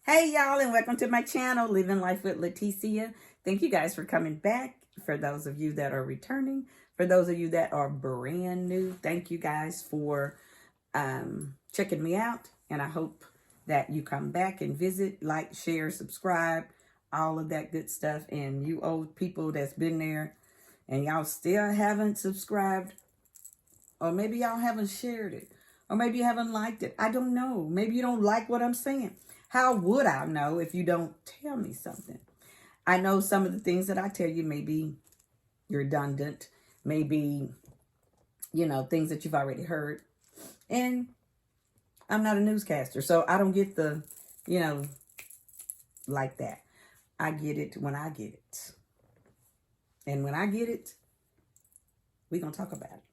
Hey y'all, and welcome to my channel, Living Life with Leticia. Thank you guys for coming back. For those of you that are returning, for those of you that are brand new, thank you guys for checking me out. And I hope that you come back and visit, like, share, subscribe, all of that good stuff. And you old people that's been there and y'all still haven't subscribed, or maybe y'all haven't shared it, or maybe you haven't liked it. I don't know. Maybe you don't like what I'm saying. How would I know if you don't tell me something? I know some of the things that I tell you may be redundant, maybe, things that you've already heard. And I'm not a newscaster, so I don't get the, like that. I get it when I get it. And when I get it, we're going to talk about it.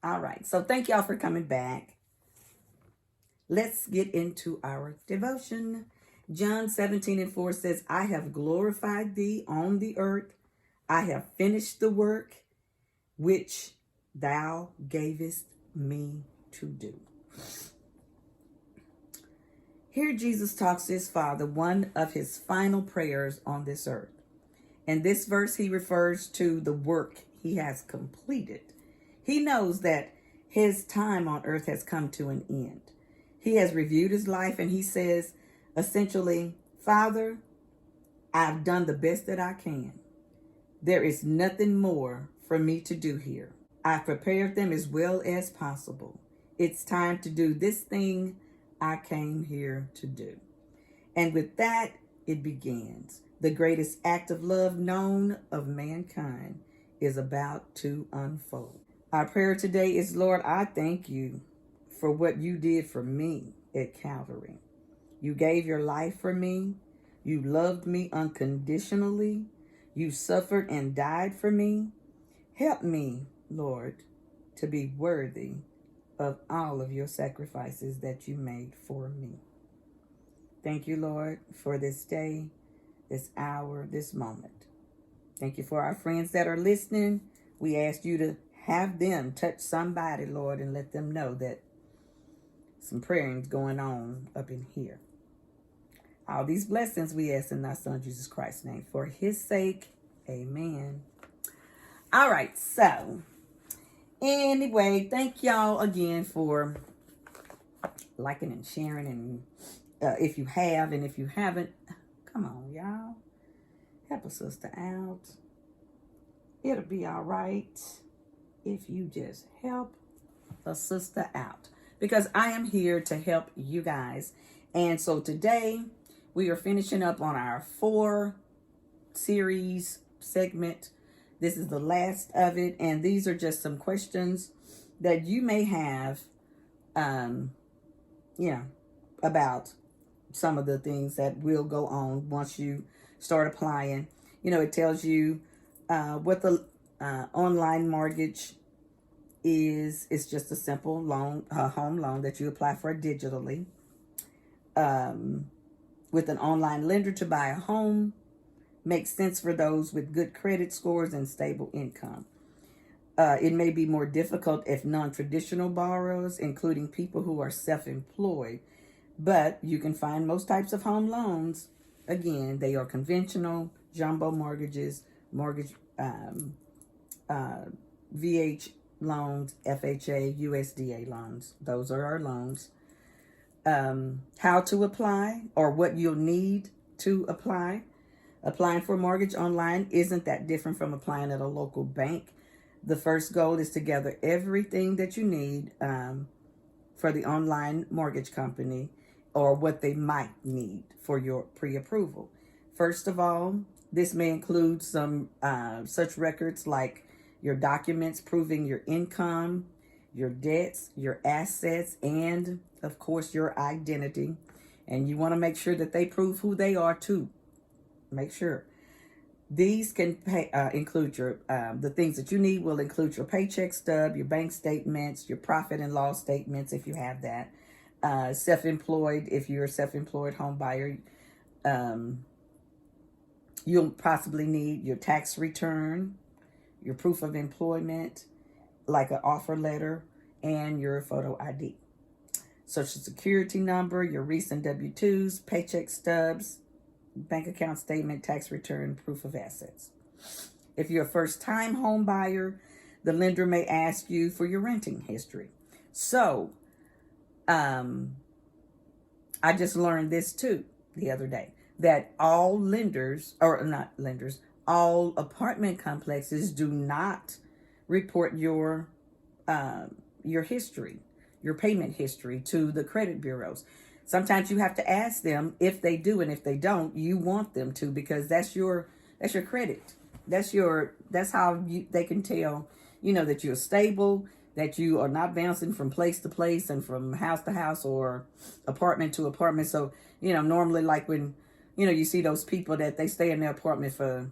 All right. So thank y'all for coming back. Let's get into our devotion. John 17:4 says, I have glorified thee on the earth. I have finished the work which thou gavest me to do. Here Jesus talks to his Father, one of his final prayers on this earth. In this verse, he refers to the work he has completed. He knows that his time on earth has come to an end. He has reviewed his life and he says, essentially, Father, I've done the best that I can. There is nothing more for me to do here. I've prepared them as well as possible. It's time to do this thing I came here to do. And with that, it begins. The greatest act of love known of mankind is about to unfold. Our prayer today is, Lord, I thank you for what you did for me at Calvary. You gave your life for me. You loved me unconditionally. You suffered and died for me. Help me, Lord, to be worthy of all of your sacrifices that you made for me. Thank you, Lord, for this day, this hour, this moment. Thank you for our friends that are listening. We ask you to have them touch somebody, Lord, and let them know that some praying's going on up in here. All these blessings we ask in thy Son, Jesus Christ's name. For his sake, amen. All right, so anyway, thank y'all again for liking and sharing. And if you have, and if you haven't, come on, y'all. Help a sister out. It'll be all right if you just help a sister out, because I am here to help you guys. And so today we are finishing up on our 4-series segment. This is the last of it, and these are just some questions that you may have, about some of the things that will go on once you start applying. It tells you what the online mortgage is. It's just a simple loan, home loan that you apply for digitally with an online lender to buy a home. Makes sense for those with good credit scores and stable income. It may be more difficult if non-traditional borrowers, including people who are self-employed, but you can find most types of home loans. Again, they are conventional, jumbo mortgages, mortgage VH loans, FHA, USDA loans. Those are our loans. How to apply, or what you'll need to apply. Applying for a mortgage online isn't that different from applying at a local bank. The first goal is to gather everything that you need for the online mortgage company, or what they might need for your pre-approval. First of all, this may include some such records like your documents proving your income, your debts, your assets, and of course your identity. And you want to make sure that they prove who they are too. Make sure. These can include your the things that you need will include your paycheck stub, your bank statements, your profit and loss statements if you have that. Self-employed, if you're a self-employed home buyer, you'll possibly need your tax return, your proof of employment, like an offer letter, and your photo ID. Social Security number, your recent W-2s, paycheck stubs, bank account statement, tax return, proof of assets. If you're a first-time home buyer, the lender may ask you for your renting history. So, I just learned this too the other day, that all lenders, or not lenders, all apartment complexes do not report your history, your payment history to the credit bureaus. Sometimes you have to ask them if they do, and if they don't, you want them to, because that's your credit. That's how they can tell, that you're stable, that you are not bouncing from place to place and from house to house or apartment to apartment. So, normally like when, you see those people that they stay in their apartment for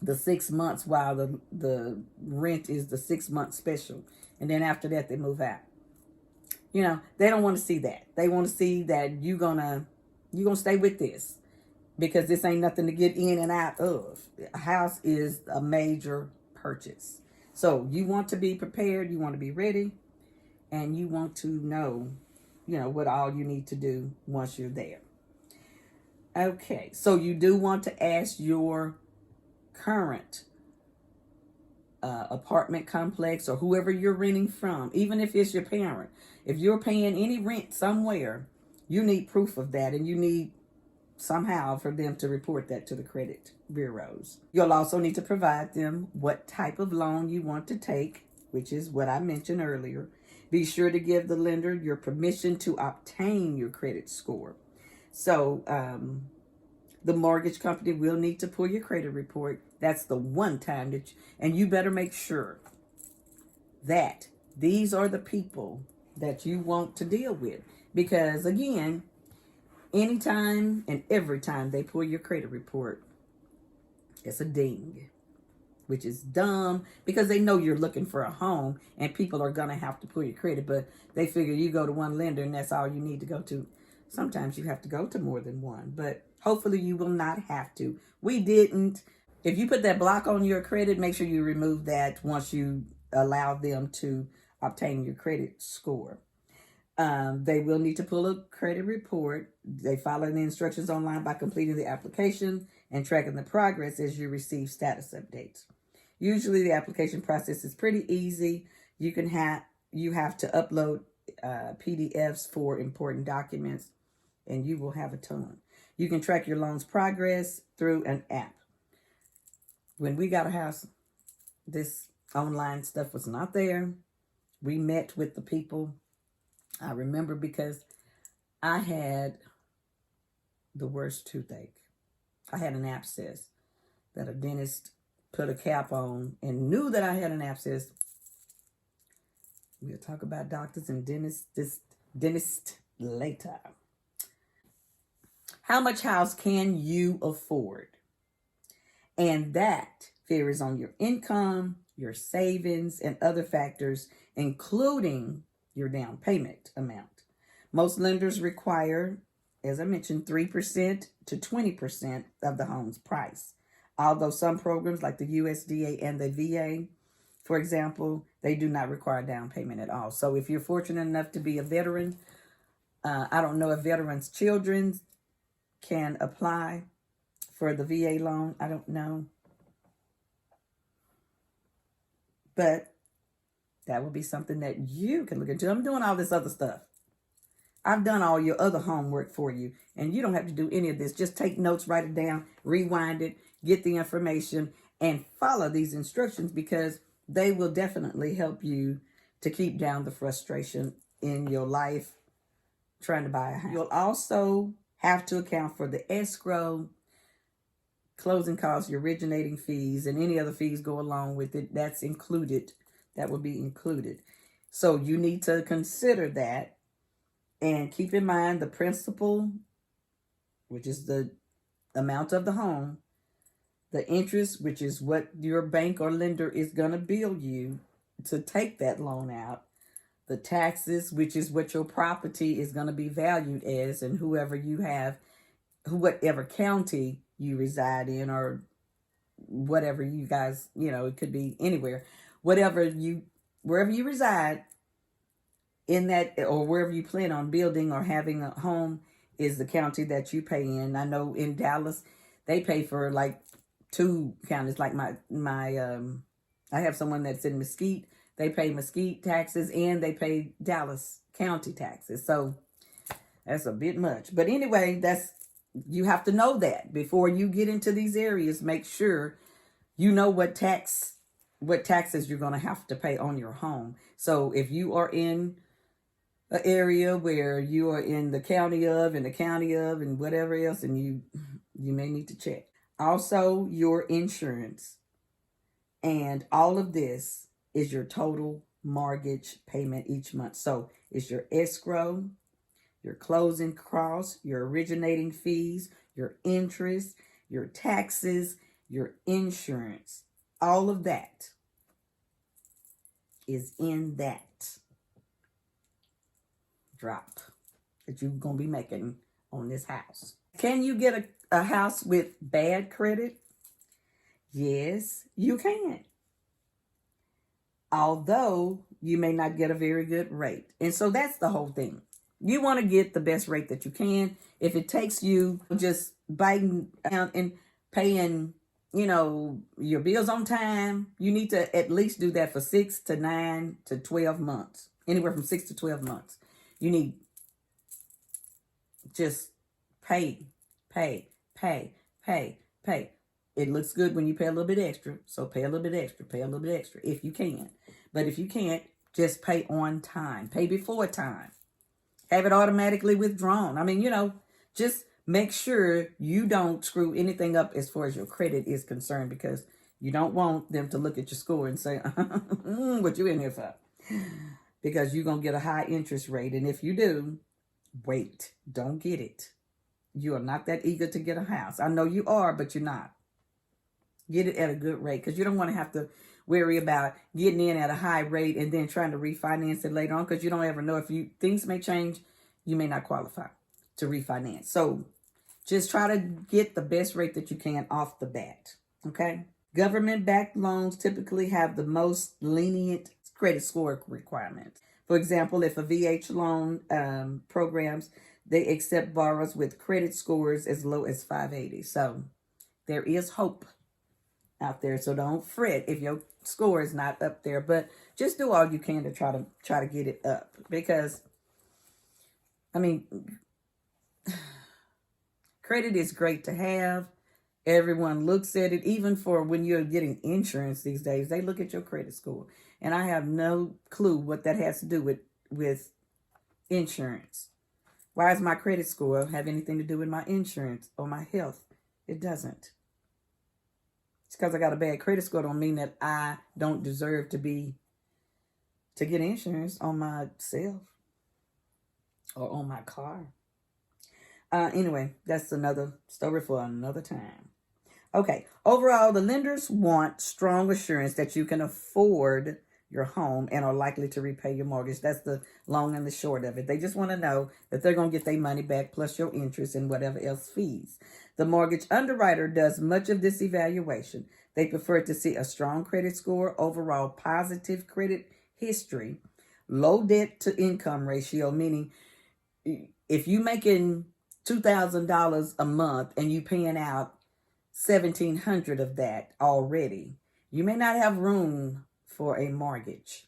the 6 months while the rent is the 6-month special. And then after that, they move out. They don't want to see that. They want to see that you're gonna stay with this, because this ain't nothing to get in and out of. A house is a major purchase. So you want to be prepared, you want to be ready, and you want to know, what all you need to do once you're there. Okay, so you do want to ask your current apartment complex or whoever you're renting from, even if it's your parent. If you're paying any rent somewhere, you need proof of that, and you need somehow for them to report that to the credit bureaus. You'll also need to provide them what type of loan you want to take, which is what I mentioned earlier. Be sure to give the lender your permission to obtain your credit score. So the mortgage company will need to pull your credit report. That's the one time and you better make sure that these are the people that you want to deal with. Because again, anytime and every time they pull your credit report, it's a ding, which is dumb, because they know you're looking for a home and people are going to have to pull your credit, but they figure you go to one lender and that's all you need to go to. Sometimes you have to go to more than one, but hopefully you will not have to. We didn't. If you put that block on your credit, make sure you remove that once you allow them to obtain your credit score. They will need to pull a credit report. They follow the instructions online by completing the application and tracking the progress as you receive status updates. Usually the application process is pretty easy. You have to upload PDFs for important documents, and you will have a ton. You can track your loan's progress through an app. When we got a house, this online stuff was not there. We met with the people. I remember because I had the worst toothache. I had an abscess that a dentist put a cap on and knew that I had an abscess. We'll talk about doctors and dentists later. How much house can you afford? And that varies on your income, your savings, and other factors, including your down payment amount. Most lenders require, as I mentioned, 3% to 20% of the home's price. Although some programs like the USDA and the VA, for example, they do not require down payment at all. So if you're fortunate enough to be a veteran, I don't know if veterans' children can apply for the VA loan. I don't know. But that would be something that you can look into. I'm doing all this other stuff. I've done all your other homework for you, and you don't have to do any of this. Just take notes, write it down, rewind it, get the information, and follow these instructions, because they will definitely help you to keep down the frustration in your life trying to buy a house. You'll also have to account for the escrow, closing costs, your originating fees, and any other fees go along with it. That's included. That will be included. So you need to consider that, and keep in mind the principal, which is the amount of the home, the interest, which is what your bank or lender is going to bill you to take that loan out, the taxes, which is what your property is going to be valued as, and whoever you have, whatever county you reside in, or whatever you guys, it could be anywhere, wherever you reside, in that, or wherever you plan on building or having a home, is the county that you pay in. I know in Dallas, they pay for like 2 counties. Like I have someone that's in Mesquite. They pay Mesquite taxes and they pay Dallas County taxes. So that's a bit much. But anyway, you have to know that before you get into these areas. Make sure you know what taxes you're going to have to pay on your home. So if you are in an area where you are in the county of and whatever else, and you may need to check. Also, your insurance and all of this is your total mortgage payment each month. So it's your escrow, your closing costs, your originating fees, your interest, your taxes, your insurance. All of that is in that drop that you're going to be making on this house. Can you get a house with bad credit? Yes, you can. Although you may not get a very good rate. And so that's the whole thing. You want to get the best rate that you can. If it takes you just biting out and paying, your bills on time, you need to at least do that for 6 to 9 to 12 months. Anywhere from 6 to 12 months. You need just pay. It looks good when you pay a little bit extra. So pay a little bit extra if you can. But if you can't, just pay on time. Pay before time. Have it automatically withdrawn. I mean, just make sure you don't screw anything up as far as your credit is concerned, because you don't want them to look at your score and say, what you in here for? Because you're going to get a high interest rate. And if you do, wait, don't get it. You are not that eager to get a house. I know you are, but you're not. Get it at a good rate, because you don't want to have to worry about getting in at a high rate and then trying to refinance it later on, because you don't ever know if things may change. You may not qualify to refinance. So just try to get the best rate that you can off the bat. Okay. Government-backed loans typically have the most lenient credit score requirements. For example, if a VH loan programs, they accept borrowers with credit scores as low as 580. So there is hope out there. So don't fret if your score is not up there, but just do all you can to try to get it up, because I mean, credit is great to have. Everyone looks at it, even for when you're getting insurance these days, they look at your credit score. And I have no clue what that has to do with insurance. Why does my credit score have anything to do with my insurance or my health? It doesn't. It's because I got a bad credit score don't mean that I don't deserve to get insurance on myself or on my car. Anyway, that's another story for another time. Okay, overall, the lenders want strong assurance that you can afford your home and are likely to repay your mortgage. That's the long and the short of it. They just want to know that they're going to get their money back plus your interest and whatever else fees. The mortgage underwriter does much of this evaluation. They prefer to see a strong credit score, overall positive credit history, low debt to income ratio, meaning if you making $2,000 a month and you paying out $1,700 of that already, you may not have room for a mortgage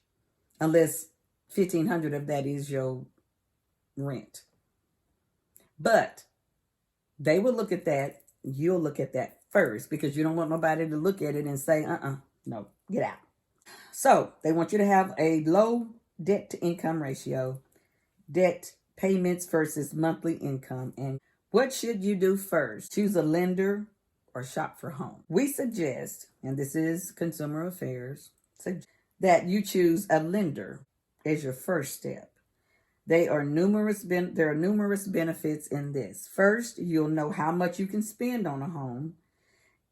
unless $1,500 of that is your rent. But they will look at that. You'll look at that first, because you don't want nobody to look at it and say, no, get out. So they want you to have a low debt to income ratio, debt payments versus monthly income. And what should you do first? Choose a lender or shop for home. We suggest, and this is Consumer Affairs, that you choose a lender as your first step. There are numerous benefits in this. First, you'll know how much you can spend on a home,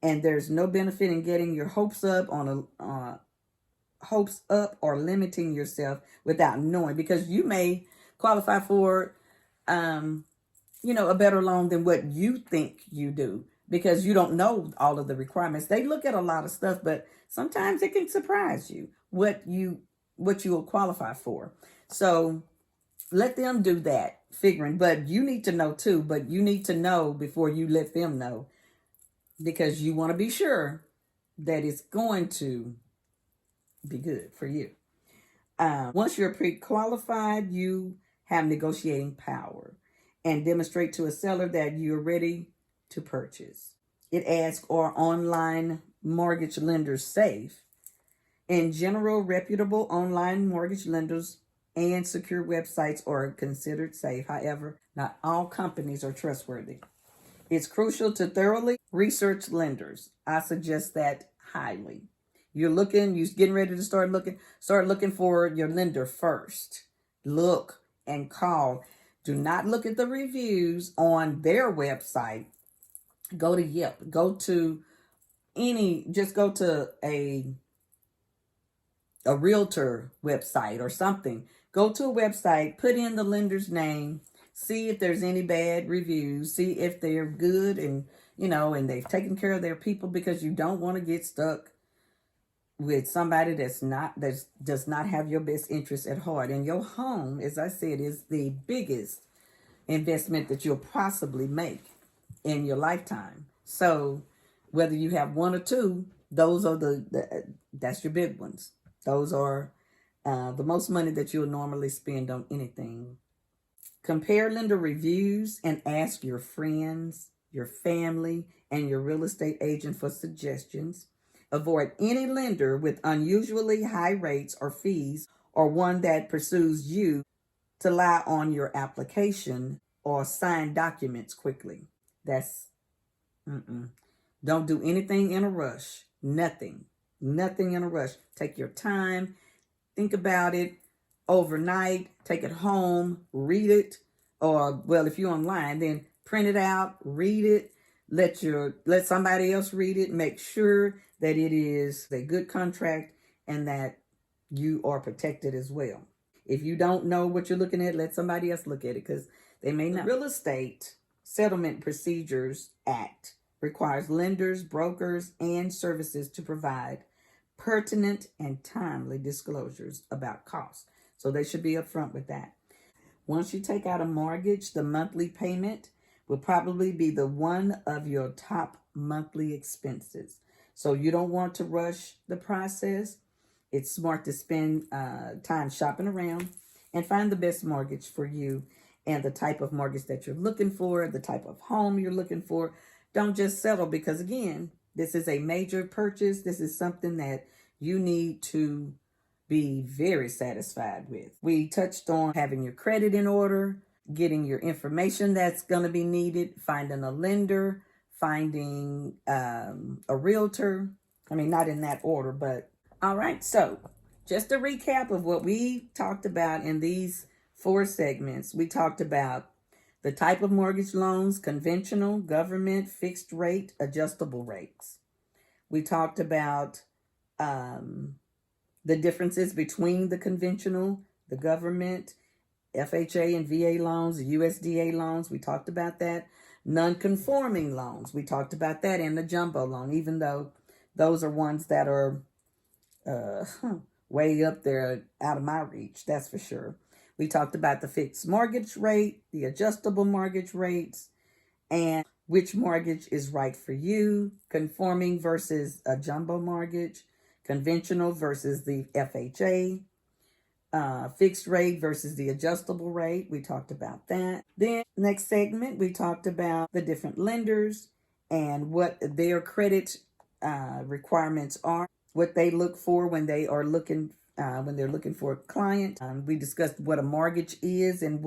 and there's no benefit in getting your hopes up or limiting yourself without knowing, because you may qualify for a better loan than what you think you do, because you don't know all of the requirements. They look at a lot of stuff, but sometimes it can surprise you what you will qualify for. So let them do that figuring. But you need to know too, but you need to know before you let them know, because you want to be sure that it's going to be good for you. Once you're pre-qualified, you have negotiating power and demonstrate to a seller that you're ready to purchase. It asks, are online mortgage lenders safe? In general, reputable online mortgage lenders and secure websites are considered safe. However, not all companies are trustworthy. It's crucial to thoroughly research lenders. I suggest that highly. You're getting ready to start looking for your lender first. Look and call. Do not look at the reviews on their website. Go to Yelp. Just go to a realtor website or something. Go to a website, put in the lender's name, see if there's any bad reviews, see if they're good and they've taken care of their people, because you don't want to get stuck with somebody that does not have your best interest at heart. And your home, as I said, is the biggest investment that you'll possibly make in your lifetime. So whether you have one or two, those are that's your big ones. Those are the most money that you'll normally spend on anything. Compare lender reviews and ask your friends, your family, and your real estate agent for suggestions. Avoid any lender with unusually high rates or fees, or one that pursues you to lie on your application or sign documents quickly. Don't do anything in a rush. Nothing in a rush. Take your time. Think about it overnight. Take it home. Read it. Or, well, if you're online, then print it out. Read it. Let somebody else read it. Make sure that it is a good contract and that you are protected as well. If you don't know what you're looking at, let somebody else look at it, because they may not. The Real Estate Settlement Procedures Act requires lenders, brokers, and services to provide pertinent and timely disclosures about costs. So they should be upfront with that. Once you take out a mortgage, the monthly payment will probably be the one of your top monthly expenses. So you don't want to rush the process. It's smart to spend time shopping around and find the best mortgage for you and the type of mortgage that you're looking for, the type of home you're looking for. Don't just settle, because, again, this is a major purchase. This is something that you need to be very satisfied with. We touched on having your credit in order, getting your information that's going to be needed, finding a lender, finding a realtor. I mean, not in that order, but all right. So just a recap of what we talked about in these 4 segments. We talked about the type of mortgage loans: conventional, government, fixed rate, adjustable rates. We talked about the differences between the conventional, the government, FHA and VA loans, the USDA loans. We talked about that. Non-conforming loans. We talked about that, and the jumbo loan, even though those are ones that are way up there, out of my reach, that's for sure. We talked about the fixed mortgage rate, the adjustable mortgage rates, and which mortgage is right for you: conforming versus a jumbo mortgage, conventional versus the FHA, fixed rate versus the adjustable rate. We talked about that. Then next segment, we talked about the different lenders and what their credit requirements are, what they look for when they are looking when they're looking for a client. We discussed what a mortgage is and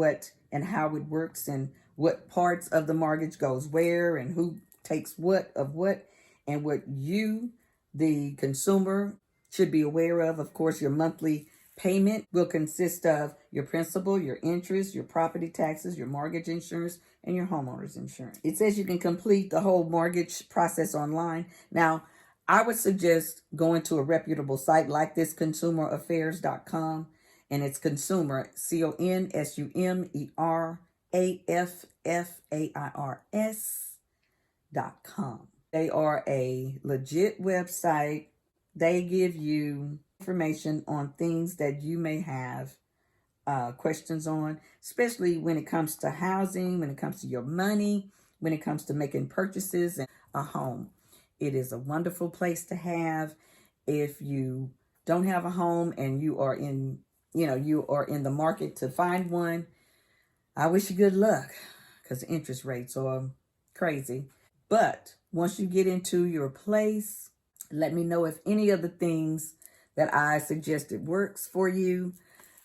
how it works, and what parts of the mortgage goes where, and who takes what of what, and what you, the consumer, should be aware of. Of course, your monthly payment will consist of your principal, your interest, your property taxes, your mortgage insurance, and your homeowner's insurance. It says you can complete the whole mortgage process online. Now, I would suggest going to a reputable site like this, consumeraffairs.com, and it's consumer, CONSUMERAFFAIRS.com. They are a legit website. They give you information on things that you may have questions on, especially when it comes to housing, when it comes to your money, when it comes to making purchases and a home. It is a wonderful place to have. If you don't have a home and you are in the market to find one, I wish you good luck because the interest rates are crazy. But once you get into your place, let me know if any of the things that I suggested works for you.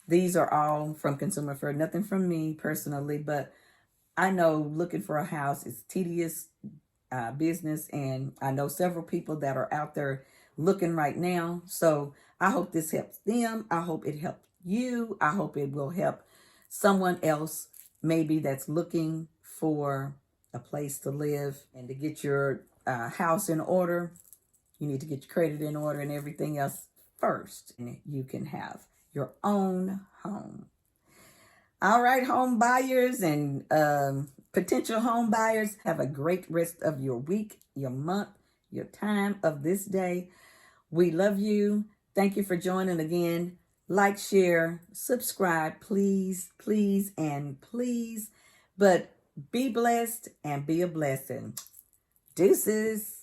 These are all from Consumer Fur, nothing from me personally, but I know looking for a house is tedious business, and I know several people that are out there looking right now. So I hope this helps them. I hope it helps you. I hope it will help someone else maybe that's looking for a place to live and to get your house in order. You need to get your credit in order and everything else first, and you can have your own home. All right, home buyers and potential home buyers, have a great rest of your week, your month, your time of this day. We love you. Thank you for joining again. Like, share, subscribe, please, please, and please. But be blessed and be a blessing. Deuces.